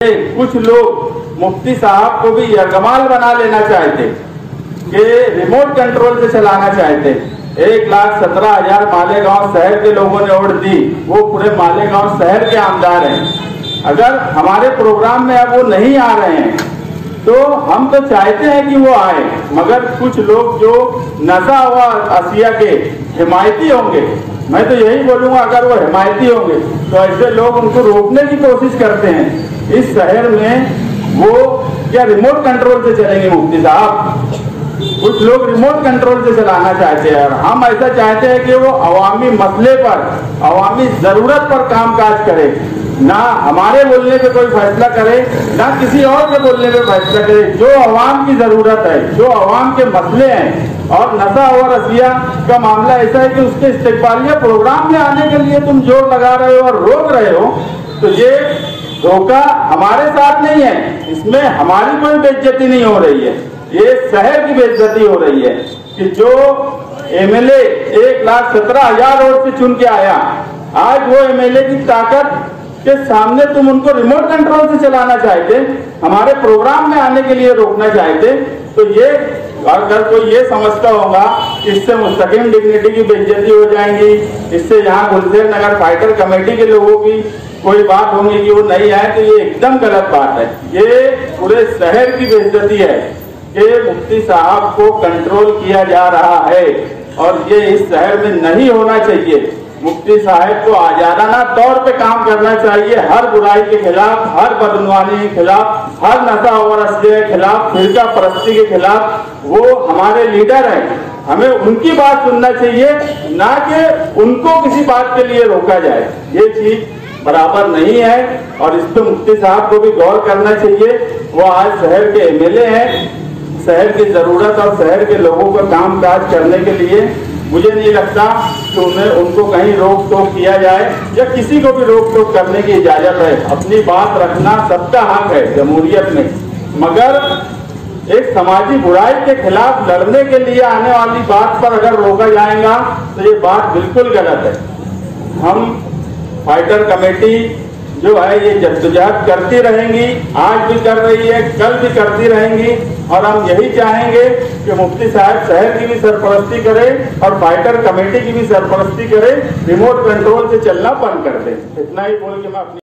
कुछ लोग मुफ्ती साहब को भी यरगमाल बना लेना चाहते कि रिमोट कंट्रोल से चलाना चाहते। 1,17,000 मालेगांव शहर के लोगों ने वोट दी, वो पूरे मालेगांव शहर के आमदार हैं। अगर हमारे प्रोग्राम में अब वो नहीं आ रहे हैं तो हम तो चाहते हैं कि वो आए, मगर कुछ लोग जो नशा हुआ अशिया के हिमायती होंगे, मैं तो यही बोलूंगा अगर वो हिमायती होंगे तो ऐसे लोग उनको रोकने की कोशिश करते हैं। इस शहर में वो क्या रिमोट कंट्रोल से चलेंगे मुफ्ती साहब? कुछ लोग रिमोट कंट्रोल से चलाना चाहते हैं और हम ऐसा चाहते हैं कि वो अवामी मसले पर, अवामी जरूरत पर काम काज करे, ना हमारे बोलने पे कोई फैसला करे, ना किसी और के बोलने पे फैसला करे। जो अवाम की जरूरत है, जो अवाम के मसले हैं, और नशा और अशिया का मामला ऐसा है कि उसके इस्तेकबालिया प्रोग्राम में आने के लिए तुम जोर लगा रहे हो और रोक रहे हो, तो ये धोखा हमारे साथ नहीं है, इसमें हमारी कोई बेइज्जती नहीं हो रही है, ये शहर की बेइज्जती हो रही है कि जो एमएलए 1,17,000 वोट से चुन के आया, आज वो एमएलए की ताकत के सामने तुम उनको रिमोट कंट्रोल से चलाना चाहते, हमारे प्रोग्राम में आने के लिए रोकना चाहते। तो ये अगर कोई ये समझता होगा इससे मुस्तकिम डिग्निटी की बेइज्जती हो जाएंगी, इससे यहाँ गुलशेर नगर फाइटर कमेटी के लोगों की कोई बात होगी कि वो नहीं आए, तो ये एकदम गलत बात है। ये पूरे शहर की बेइज्जती है कि मुफ्ती साहब को कंट्रोल किया जा रहा है और ये इस शहर में नहीं होना चाहिए। मुफ्ती साहब को आजादाना तौर पे काम करना चाहिए, हर बुराई के खिलाफ, हर बदनवानी के खिलाफ, हर नशा और अशिया के खिलाफ, फिरका परस्ती के खिलाफ। वो हमारे लीडर हैं, हमें उनकी बात सुनना चाहिए, ना कि उनको किसी बात के लिए रोका जाए। ये चीज बराबर नहीं है और इस पर मुफ्ती साहब को भी गौर करना चाहिए। वो आज शहर के एमएलए हैं, शहर की जरूरत और शहर के लोगों का काम काज करने के लिए मुझे नहीं लगता कि उनको कहीं रोक टोक किया जाए या किसी को भी रोक टोक करने की इजाजत है। अपनी बात रखना सबका हक है जमहूरियत में, मगर एक समाजी बुराई के खिलाफ लड़ने के लिए आने वाली बात पर अगर रोका जाएगा तो ये बात बिल्कुल गलत है। हम फाइटर कमेटी जो है ये जद्दोजहद करती रहेंगी, आज भी कर रही है, कल भी करती रहेंगी, और हम यही चाहेंगे कि मुफ्ती साहब शहर की भी सरपरस्ती करे और फाइटर कमेटी की भी सरपरस्ती करे, रिमोट कंट्रोल से चलना बंद कर दे। इतना ही बोल के मैं अपनी